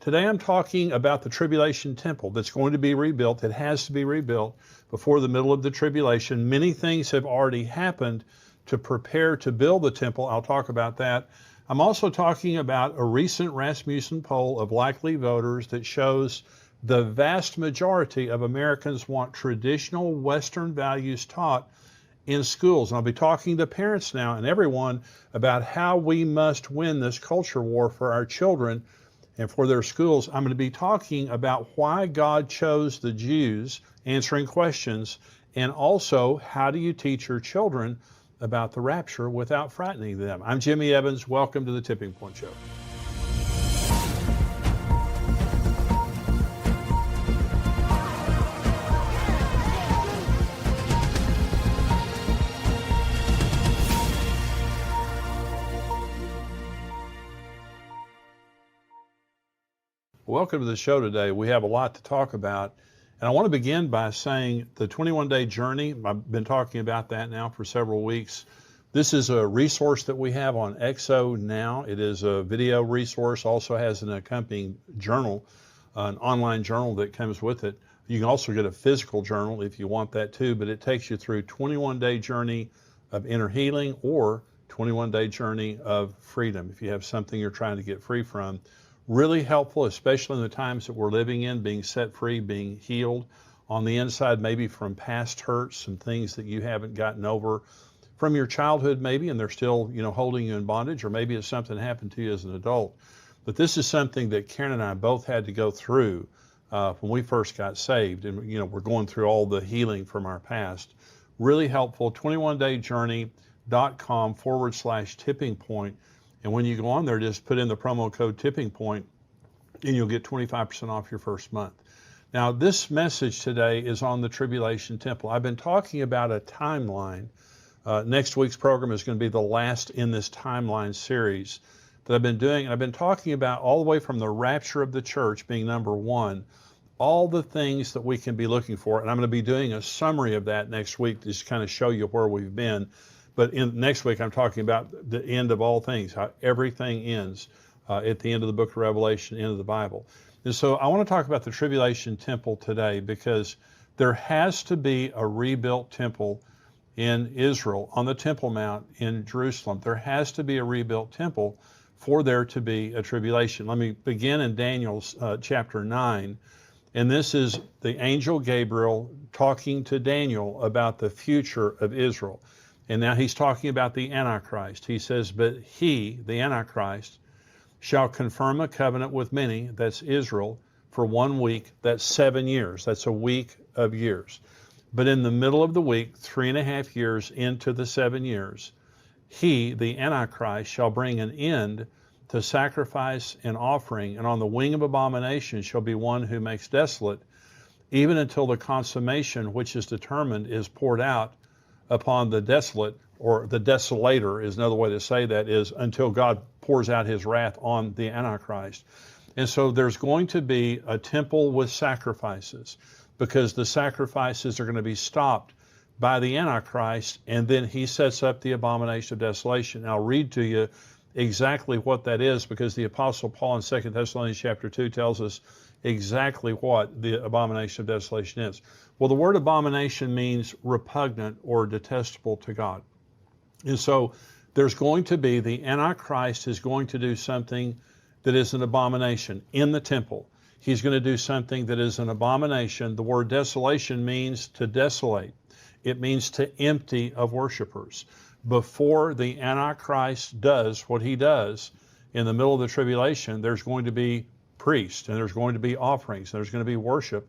Today I'm talking about the Tribulation Temple that's going to be rebuilt. It has to be rebuilt before the middle of the tribulation. Many things have already happened to prepare to build the temple. I'll talk about that. I'm also talking about a recent Rasmussen poll of likely voters that shows the vast majority of Americans want traditional Western values taught in schools. And I'll be talking to parents now and everyone about how we must win this culture war for our children and for their schools. I'm going to be talking about why God chose the Jews, answering questions, and also how do you teach your children about the rapture without frightening them. I'm Jimmy Evans. Welcome to the Tipping Point Show. Welcome to the show today. We have a lot to talk about. And I want to begin by saying the 21-day journey, I've been talking about that now for several weeks. This is a resource that we have on XO now. It is a video resource, also has an accompanying journal, an online journal that comes with it. You can also get a physical journal if you want that too, but it takes you through 21-day journey of inner healing or 21-day journey of freedom if you have something you're trying to get free from. Really helpful, especially in the times that we're living in, being set free, being healed on the inside, maybe from past hurts, some things that you haven't gotten over from your childhood maybe, and they're still, holding you in bondage, or maybe it's something that happened to you as an adult. But this is something that Karen and I both had to go through when we first got saved, and we're going through all the healing from our past. Really helpful, 21dayjourney.com/tipping point. And when you go on there, just put in the promo code Tipping Point, and you'll get 25% off your first month. Now, this message today is on the Tribulation Temple. I've been talking about a timeline. Next week's program is going to be the last in this timeline series that I've been doing. And I've been talking about all the way from the rapture of the church being number one, all the things that we can be looking for. And I'm going to be doing a summary of that next week to just kind of show you where we've been. But next week, I'm talking about the end of all things, how everything ends at the end of the book of Revelation, end of the Bible. And so I want to talk about the Tribulation Temple today because there has to be a rebuilt temple in Israel, on the Temple Mount in Jerusalem. There has to be a rebuilt temple for there to be a tribulation. Let me begin in Daniel's chapter 9. And this is the angel Gabriel talking to Daniel about the future of Israel. And now he's talking about the Antichrist. He says, but he, the Antichrist, shall confirm a covenant with many, that's Israel, for 1 week, that's 7 years. That's a week of years. But in the middle of the week, 3.5 years into the 7 years, he, the Antichrist, shall bring an end to sacrifice and offering, and on the wing of abomination shall be one who makes desolate, even until the consummation which is determined is poured out upon the desolate, or the desolator is another way to say that, is until God pours out his wrath on the Antichrist. And so there's going to be a temple with sacrifices because the sacrifices are going to be stopped by the Antichrist, and then he sets up the abomination of desolation. And I'll read to you exactly what that is because the Apostle Paul in 2 Thessalonians chapter 2 tells us exactly what the abomination of desolation is. Well, the word abomination means repugnant or detestable to God. And so there's going to be, the Antichrist is going to do something that is an abomination in the temple. He's going to do something that is an abomination. The word desolation means to desolate. It means to empty of worshipers. Before the Antichrist does what he does in the middle of the tribulation, there's going to be priests, and there's going to be offerings, and there's going to be worship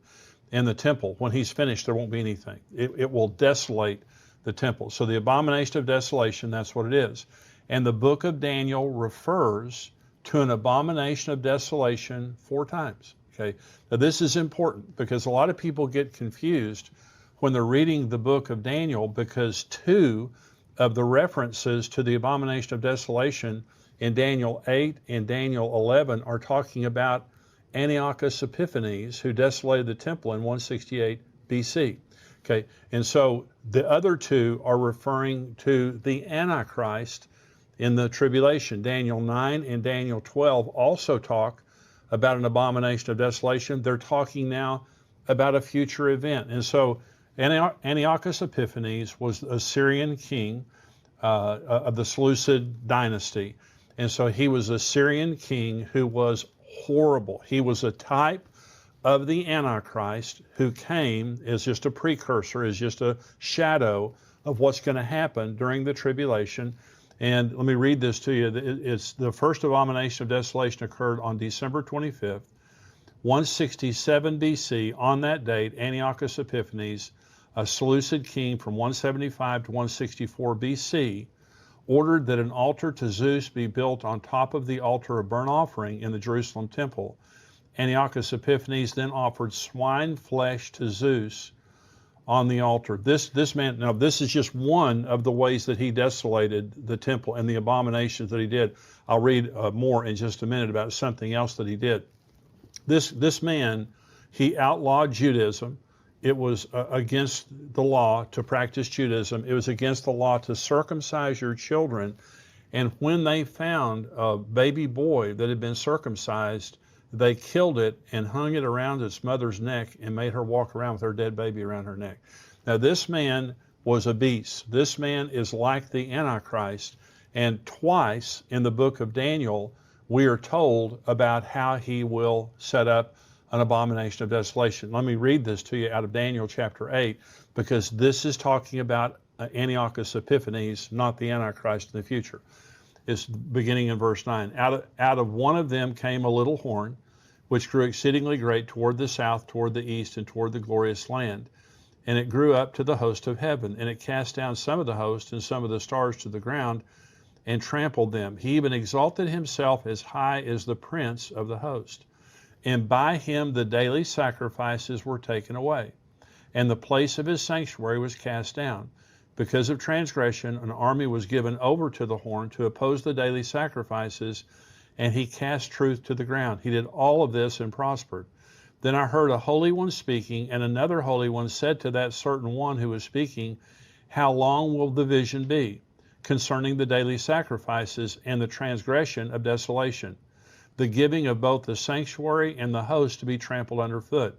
in the temple. When he's finished, there won't be anything. It will desolate the temple. So the abomination of desolation, that's what it is. And the book of Daniel refers to an abomination of desolation 4 times. Okay. Now this is important because a lot of people get confused when they're reading the book of Daniel because 2 of the references to the abomination of desolation in Daniel 8 and Daniel 11 are talking about Antiochus Epiphanes, who desolated the temple in 168 BC. Okay, and so the other 2 are referring to the Antichrist in the tribulation. Daniel 9 and Daniel 12 also talk about an abomination of desolation. They're talking now about a future event. And so Antiochus Epiphanes was a Syrian king of the Seleucid dynasty. And so he was a Syrian king who was horrible. He was a type of the Antichrist who came as just a precursor, as just a shadow of what's going to happen during the tribulation. And let me read this to you. It's the first abomination of desolation occurred on December 25th, 167 BC. On that date, Antiochus Epiphanes, a Seleucid king from 175 to 164 BC, ordered that an altar to Zeus be built on top of the altar of burnt offering in the Jerusalem temple. Antiochus Epiphanes then offered swine flesh to Zeus on the altar. This man, now this is just one of the ways that he desolated the temple and the abominations that he did. I'll read more in just a minute about something else that he did. This man, he outlawed Judaism. It was against the law to practice Judaism. It was against the law to circumcise your children. And when they found a baby boy that had been circumcised, they killed it and hung it around its mother's neck and made her walk around with her dead baby around her neck. Now, this man was a beast. This man is like the Antichrist. And twice in the book of Daniel, we are told about how he will set up an abomination of desolation. Let me read this to you out of Daniel chapter 8, because this is talking about Antiochus Epiphanes, not the Antichrist in the future. It's beginning in verse 9. Out of one of them came a little horn, which grew exceedingly great toward the south, toward the east, and toward the glorious land. And it grew up to the host of heaven, and it cast down some of the host and some of the stars to the ground, and trampled them. He even exalted himself as high as the prince of the host. And by him the daily sacrifices were taken away, and the place of his sanctuary was cast down. Because of transgression, an army was given over to the horn to oppose the daily sacrifices, and he cast truth to the ground. He did all of this and prospered. Then I heard a holy one speaking, and another holy one said to that certain one who was speaking, how long will the vision be concerning the daily sacrifices and the transgression of desolation, the giving of both the sanctuary and the host to be trampled underfoot?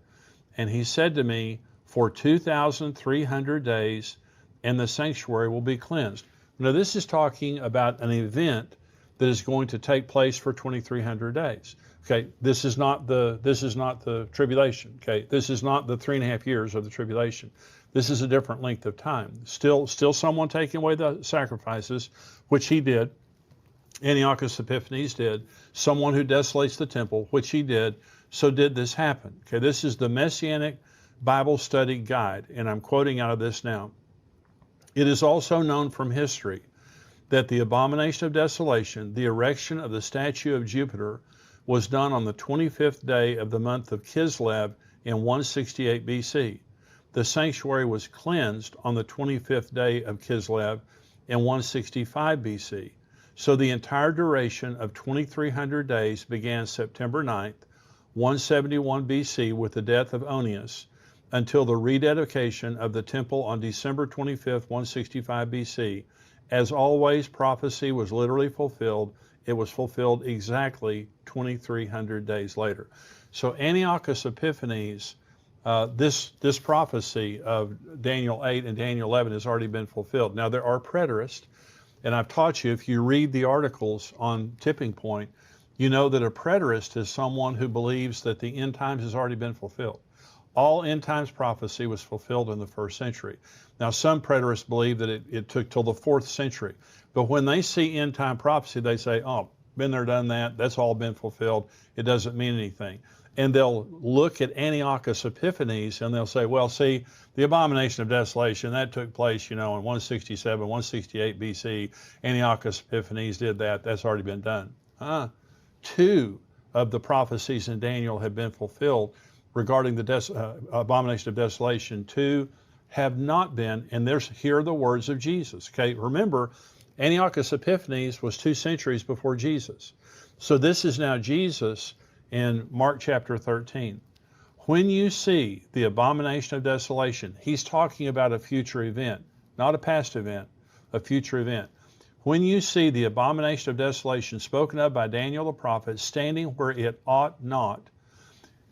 And he said to me, for 2,300 days, and the sanctuary will be cleansed. Now, this is talking about an event that is going to take place for 2,300 days. Okay, this is not the tribulation. Okay, this is not the 3.5 years of the tribulation. This is a different length of time. Still someone taking away the sacrifices, which he did. Antiochus Epiphanes did. Someone who desolates the temple, which he did. So did this happen. Okay, this is the Messianic Bible Study Guide, and I'm quoting out of this now. It is also known from history that the abomination of desolation, the erection of the statue of Jupiter, was done on the 25th day of the month of Kislev in 168 BC. The sanctuary was cleansed on the 25th day of Kislev in 165 BC. So the entire duration of 2,300 days began September 9th, 171 BC with the death of Onias, until the rededication of the temple on December 25th, 165 BC. As always, prophecy was literally fulfilled. It was fulfilled exactly 2,300 days later. So Antiochus Epiphanes, this prophecy of Daniel 8 and Daniel 11 has already been fulfilled. Now, there are preterists, and I've taught you, if you read the articles on Tipping Point, you know that a preterist is someone who believes that the end times has already been fulfilled. All end times prophecy was fulfilled in the 1st century. Now, some preterists believe that it took till the 4th century. But when they see end time prophecy, they say, oh, been there, done that. That's all been fulfilled. It doesn't mean anything. And they'll look at Antiochus Epiphanes and they'll say, well, see, the abomination of desolation, that took place, in 167, 168 BC. Antiochus Epiphanes did that. That's already been done. 2 of the prophecies in Daniel have been fulfilled regarding the abomination of desolation. 2 have not been, and here are the words of Jesus. Okay, remember, Antiochus Epiphanes was 2 centuries before Jesus. So this is now Jesus in Mark chapter 13. When you see the abomination of desolation, he's talking about a future event, not a past event, a future event. when you see the abomination of desolation spoken of by Daniel the prophet standing where it ought not,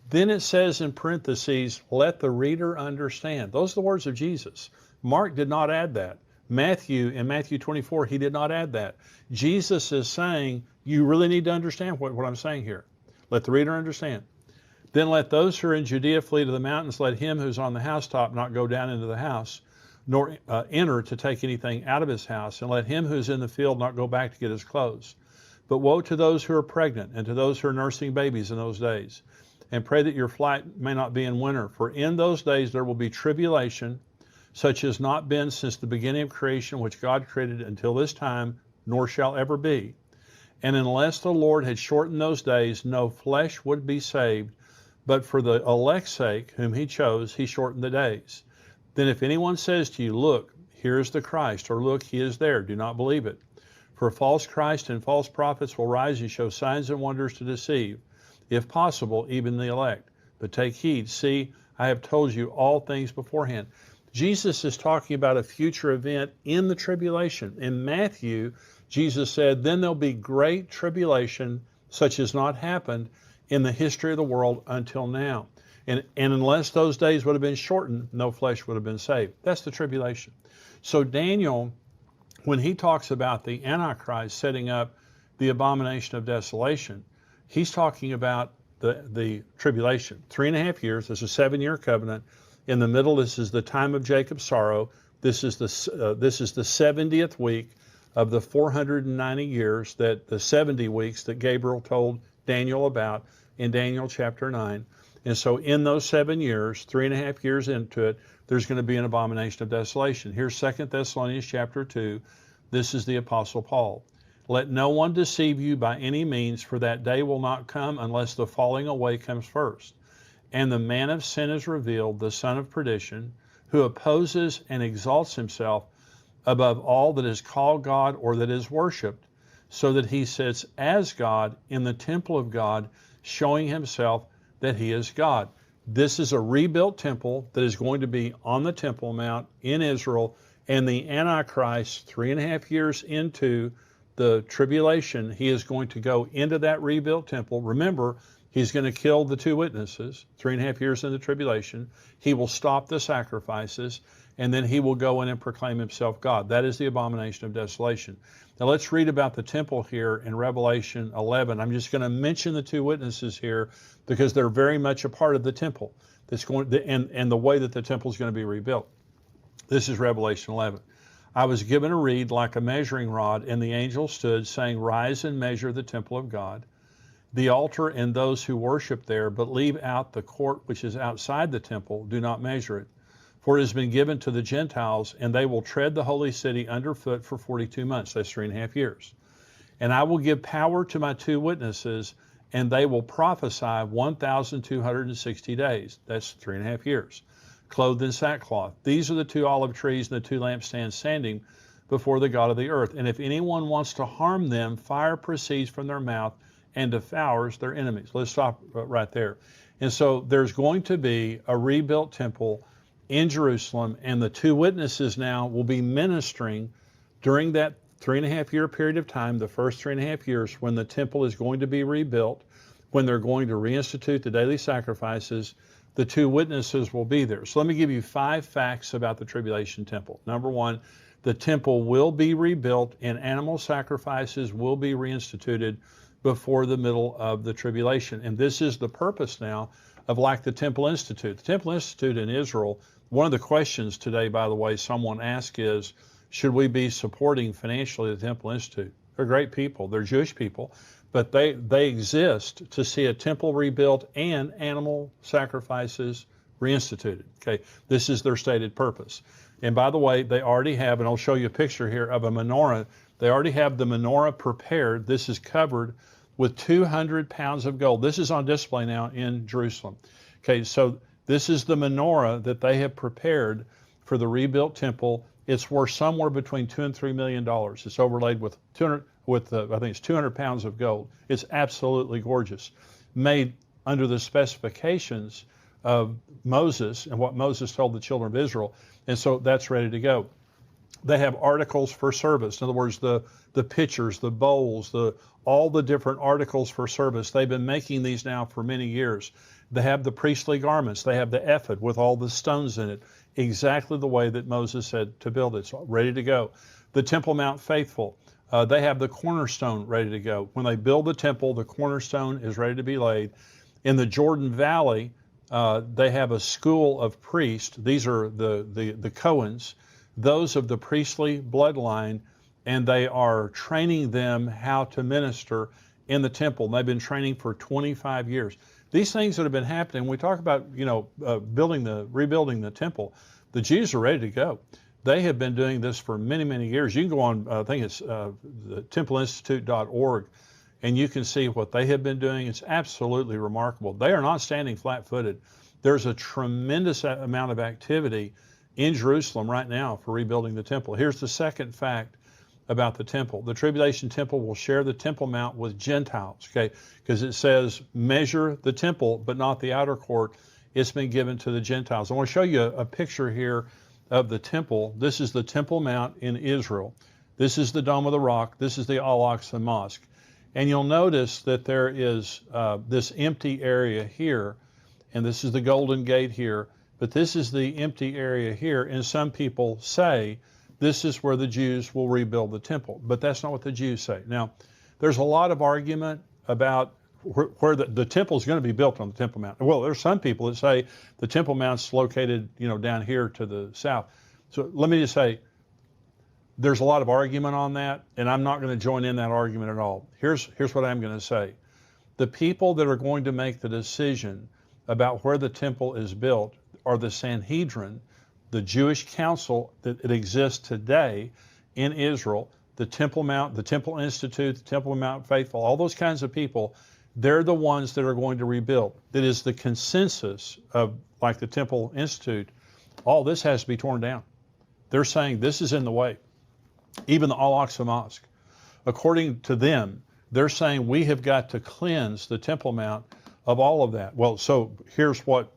then it says in parentheses, let the reader understand. Those are the words of Jesus. Mark did not add that. Matthew, in Matthew 24, he did not add that. Jesus is saying, you really need to understand what I'm saying here. Let the reader understand. Then let those who are in Judea flee to the mountains. Let him who's on the housetop not go down into the house, nor enter to take anything out of his house. And let him who's in the field not go back to get his clothes. But woe to those who are pregnant and to those who are nursing babies in those days. And pray that your flight may not be in winter. For in those days there will be tribulation, such as not been since the beginning of creation, which God created until this time, nor shall ever be. And unless the Lord had shortened those days, no flesh would be saved. But for the elect's sake, whom he chose, he shortened the days. Then if anyone says to you, look, here is the Christ, or look, he is there, do not believe it. For false Christ and false prophets will rise and show signs and wonders to deceive, if possible, even the elect. But take heed, see, I have told you all things beforehand. Jesus is talking about a future event in the tribulation. In Matthew, Jesus said, then there'll be great tribulation, such as not happened in the history of the world until now. And unless those days would have been shortened, no flesh would have been saved. That's the tribulation. So Daniel, when he talks about the Antichrist setting up the abomination of desolation, he's talking about the tribulation. 3.5 years, this is a 7-year covenant. In the middle, this is the time of Jacob's sorrow. This is the 70th week of the 490 years, that the 70 weeks that Gabriel told Daniel about in Daniel chapter 9. And so in those 7 years, 3.5 years into it, there's going to be an abomination of desolation. Here's 2 Thessalonians chapter 2. This is the Apostle Paul. Let no one deceive you by any means, for that day will not come unless the falling away comes first. And the man of sin is revealed, the son of perdition, who opposes and exalts himself above all that is called God or that is worshipped, so that he sits as God in the temple of God, showing himself that he is God. This is a rebuilt temple that is going to be on the Temple Mount in Israel, and the Antichrist, 3.5 years into the tribulation, he is going to go into that rebuilt temple. Remember, he's going to kill the 2 witnesses, 3.5 years into tribulation. He will stop the sacrifices, and then he will go in and proclaim himself God. That is the abomination of desolation. Now let's read about the temple here in Revelation 11. I'm just going to mention the 2 witnesses here because they're very much a part of the temple that's going and the way that the temple is going to be rebuilt. This is Revelation 11. I was given a reed like a measuring rod, and the angel stood, saying, rise and measure the temple of God, the altar and those who worship there, but leave out the court which is outside the temple. Do not measure it. For it has been given to the Gentiles, and they will tread the holy city underfoot for 42 months. That's 3.5 years. And I will give power to my 2 witnesses, and they will prophesy 1,260 days. That's 3.5 years. Clothed in sackcloth. These are the 2 olive trees and the 2 lampstands standing before the God of the earth. And if anyone wants to harm them, fire proceeds from their mouth and devours their enemies. Let's stop right there. And so there's going to be a rebuilt temple in Jerusalem, and the 2 witnesses now will be ministering during that 3.5 year period of time, the first 3.5 years, when the temple is going to be rebuilt, when they're going to reinstitute the daily sacrifices. The 2 witnesses will be there. So let me give you 5 facts about the tribulation temple. Number 1, the temple will be rebuilt and animal sacrifices will be reinstituted before the middle of the tribulation. And this is the purpose now of like the Temple Institute. The Temple Institute in Israel, one of the questions today, by the way, someone asked is, should we be supporting financially the Temple Institute? They're great people. They're Jewish people. But they exist to see a temple rebuilt and animal sacrifices reinstituted. Okay, this is their stated purpose. And by the way, they already have, and I'll show you a picture here of a menorah. They already have the menorah prepared. This is covered with 200 pounds of gold. This is on display now in Jerusalem. Okay, so this is the menorah that they have prepared for the rebuilt temple. It's worth somewhere between $2 and $3 million. It's overlaid with I think it's 200 pounds of gold. It's absolutely gorgeous, made under the specifications of Moses and what Moses told the children of Israel. And so that's ready to go. They have articles for service. In other words, the pitchers, the bowls, all the different articles for service. They've been making these now for many years. They have the priestly garments. They have the ephod with all the stones in it, exactly the way that Moses said to build it. It's ready to go. The Temple Mount Faithful. They have the cornerstone ready to go. When they build the temple, the cornerstone is ready to be laid. In the Jordan Valley, they have a school of priests. These are the Cohens, those of the priestly bloodline, and they are training them how to minister in the temple. They've been training for 25 years. These things that have been happening, we talk about, rebuilding the temple. The Jews are ready to go. They have been doing this for many, many years. You can go on, I think it's the templeinstitute.org, and you can see what they have been doing. It's absolutely remarkable. They are not standing flat-footed. There's a tremendous amount of activity in Jerusalem right now for rebuilding the temple. Here's the second fact about the temple. The tribulation temple will share the Temple Mount with Gentiles, okay? Because it says measure the temple, but not the outer court. It's been given to the Gentiles. I want to show you a picture here of the temple. This is the Temple Mount in Israel. This is the Dome of the Rock. This is the Al-Aqsa Mosque. And you'll notice that there is this empty area here, and this is the Golden Gate here, but this is the empty area here, and some people say this is where the Jews will rebuild the temple, but that's not what the Jews say. Now, there's a lot of argument about where the temple is going to be built on the Temple Mount. Well, there's some people that say the Temple Mount's located, down here to the south. So let me just say, there's a lot of argument on that, and I'm not going to join in that argument at all. Here's what I'm going to say. The people that are going to make the decision about where the temple is built are the Sanhedrin, the Jewish council that exists today in Israel, the Temple Mount, the Temple Institute, the Temple Mount Faithful, all those kinds of people. They're the ones that are going to rebuild. That is the consensus of, like the Temple Institute, all this has to be torn down. They're saying this is in the way. Even the Al-Aqsa Mosque. According to them, they're saying we have got to cleanse the Temple Mount of all of that. Well, so here's what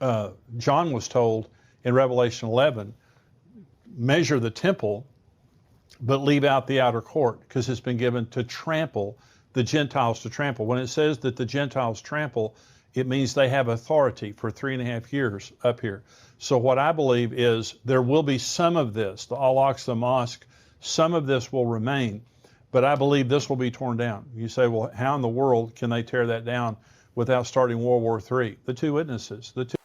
John was told in Revelation 11. Measure the temple, but leave out the outer court, because it's been given to trample the Gentiles to trample. When it says that the Gentiles trample, it means they have authority for 3.5 years up here. So what I believe is there will be some of this, the Al-Aqsa Mosque, some of this will remain, but I believe this will be torn down. You say, well, how in the world can they tear that down without starting World War III? The two witnesses, the two.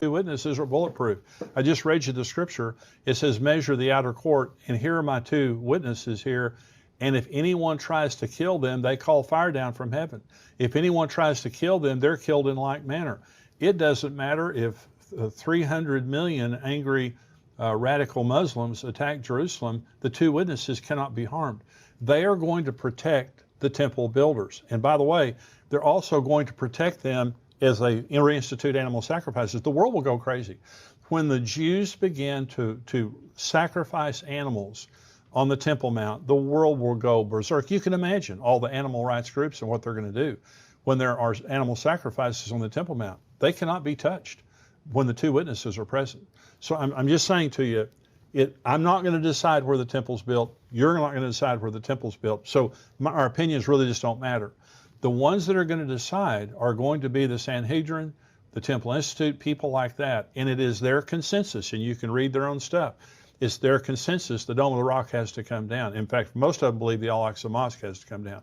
Witnesses are bulletproof. I just read you the scripture. It says measure the outer court, and here are my two witnesses here, and if anyone tries to kill them, they call fire down from heaven. If anyone tries to kill them, they're killed in like manner. It doesn't matter if 300 million angry radical Muslims attack Jerusalem, the two witnesses cannot be harmed. They are going to protect the temple builders. And by the way, they're also going to protect them as they reinstitute animal sacrifices. The world will go crazy. When the Jews begin to sacrifice animals on the Temple Mount, the world will go berserk. You can imagine all the animal rights groups and what they're going to do when there are animal sacrifices on the Temple Mount. They cannot be touched when the two witnesses are present. So I'm just saying to you, I'm not going to decide where the temple's built. You're not going to decide where the temple's built. So our opinions really just don't matter. The ones that are going to decide are going to be the Sanhedrin, the Temple Institute, people like that. And it is their consensus, and you can read their own stuff. It's their consensus the Dome of the Rock has to come down. In fact, most of them believe the Al-Aqsa Mosque has to come down.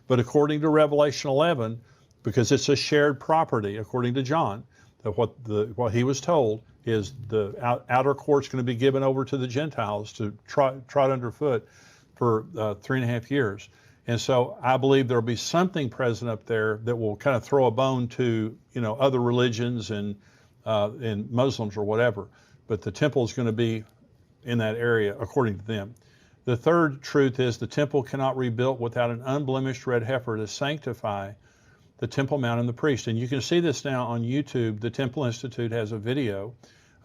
But according to Revelation 11, because it's a shared property, according to John, that what he was told is the outer court's going to be given over to the Gentiles to trot underfoot for 3.5 years. And so I believe there'll be something present up there that will kind of throw a bone to, other religions and Muslims or whatever. But the temple is going to be in that area, according to them. The third truth is the temple cannot be rebuilt without an unblemished red heifer to sanctify the Temple Mount and the priest. And you can see this now on YouTube. The Temple Institute has a video.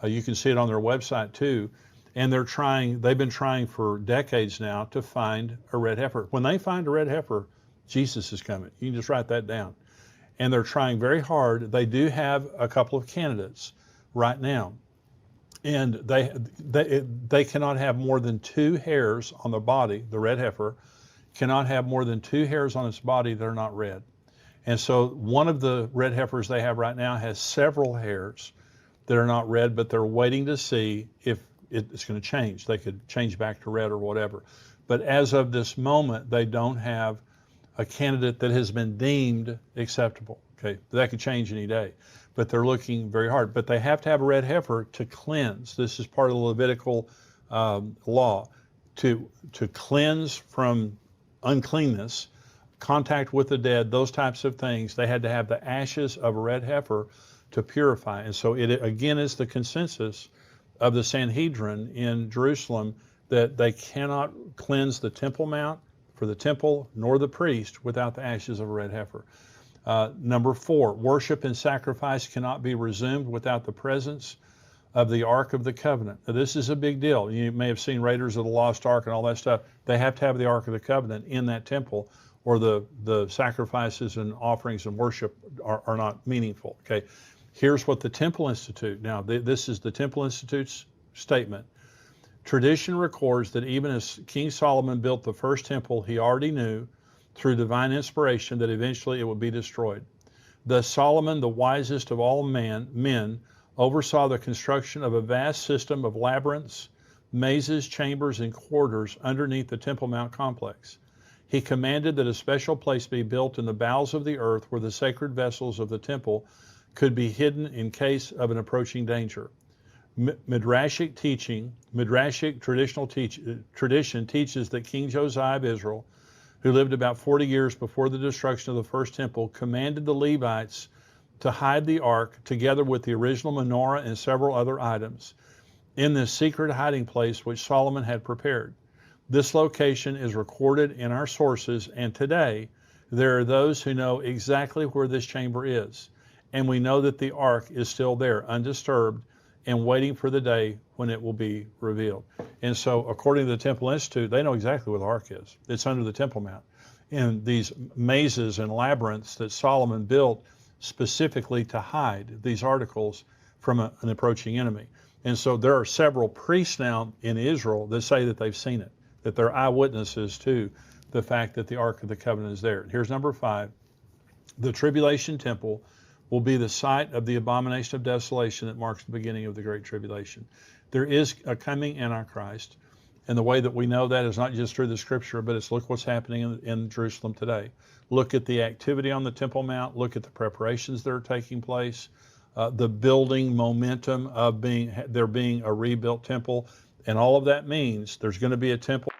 You can see it on their website too. And they've been trying for decades now to find a red heifer. When they find a red heifer, Jesus is coming. You can just write that down. And they're trying very hard. They do have a couple of candidates right now. And they cannot have more than 2 hairs on the body. The red heifer cannot have more than 2 hairs on its body that are not red. And so one of the red heifers they have right now has several hairs that are not red, but they're waiting to see if it's going to change. They could change back to red or whatever. But as of this moment, they don't have a candidate that has been deemed acceptable. Okay, that could change any day. But they're looking very hard. But they have to have a red heifer to cleanse. This is part of the Levitical law, to cleanse from uncleanness, contact with the dead, those types of things. They had to have the ashes of a red heifer to purify. And so it again is the consensus of the Sanhedrin in Jerusalem that they cannot cleanse the Temple Mount for the temple nor the priest without the ashes of a red heifer. Number 4, worship and sacrifice cannot be resumed without the presence of the Ark of the Covenant. Now, this is a big deal. You may have seen Raiders of the Lost Ark and all that stuff. They have to have the Ark of the Covenant in that temple, or the sacrifices and offerings and worship are not meaningful. Okay, here's what the Temple Institute, now this is the Temple Institute's statement. Tradition records that even as King Solomon built the first temple, he already knew through divine inspiration that eventually it would be destroyed. Thus Solomon, the wisest of all men, oversaw the construction of a vast system of labyrinths, mazes, chambers, and corridors underneath the Temple Mount complex. He commanded that a special place be built in the bowels of the earth where the sacred vessels of the temple could be hidden in case of an approaching danger. Midrashic tradition teaches that King Josiah of Israel, who lived about 40 years before the destruction of the first temple, commanded the Levites to hide the ark together with the original menorah and several other items in this secret hiding place which Solomon had prepared. This location is recorded in our sources, and today there are those who know exactly where this chamber is. And we know that the ark is still there, undisturbed, and waiting for the day when it will be revealed. And so, according to the Temple Institute, they know exactly where the ark is. It's under the Temple Mount. And these mazes and labyrinths that Solomon built specifically to hide these articles from an approaching enemy. And so there are several priests now in Israel that say that they've seen it, that they're eyewitnesses to the fact that the Ark of the Covenant is there. Here's number 5. The Tribulation Temple will be the site of the abomination of desolation that marks the beginning of the Great Tribulation. There is a coming Antichrist, and the way that we know that is not just through the Scripture, but it's look what's happening in Jerusalem today. Look at the activity on the Temple Mount. Look at the preparations that are taking place, the building momentum of there being a rebuilt temple, and all of that means there's going to be a temple.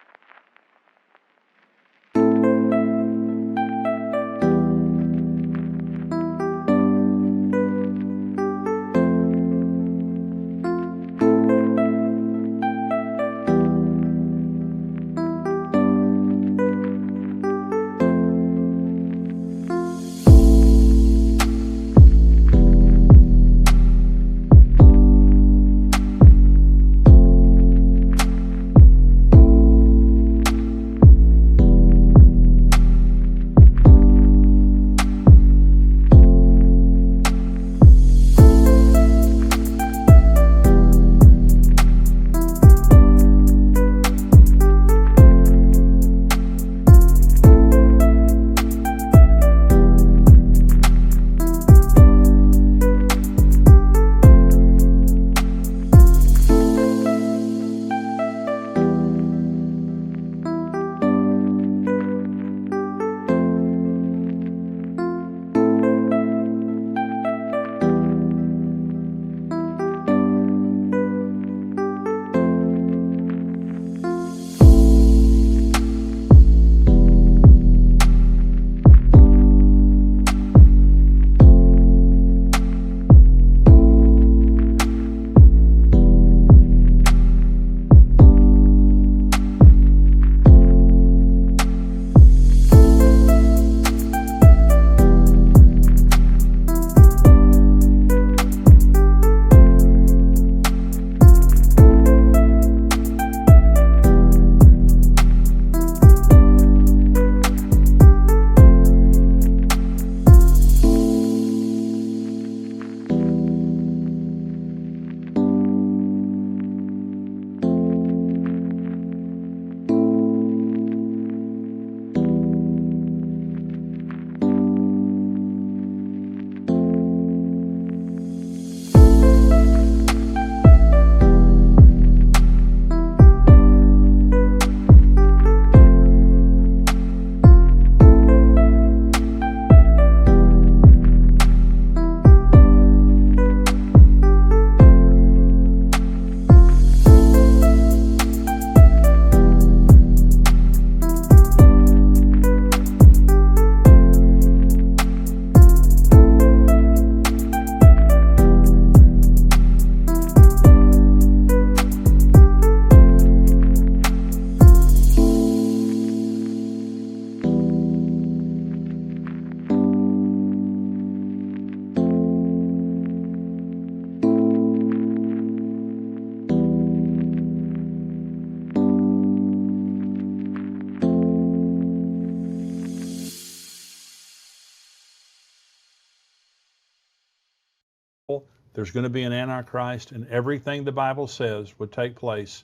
there's going to be an Antichrist, and everything the Bible says would take place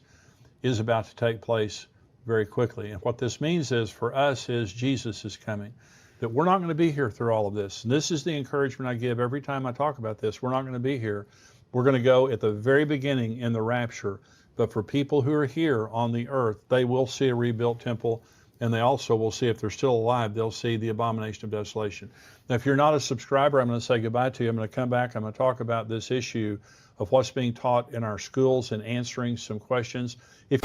is about to take place very quickly. And what this means is, for us, is Jesus is coming. That we're not going to be here through all of this. And this is the encouragement I give every time I talk about this. We're not going to be here. We're going to go at the very beginning in the rapture. But for people who are here on the earth, they will see a rebuilt temple, and they also will see, if they're still alive, they'll see the abomination of desolation. Now, if you're not a subscriber, I'm going to say goodbye to you. I'm going to come back. I'm going to talk about this issue of what's being taught in our schools and answering some questions. If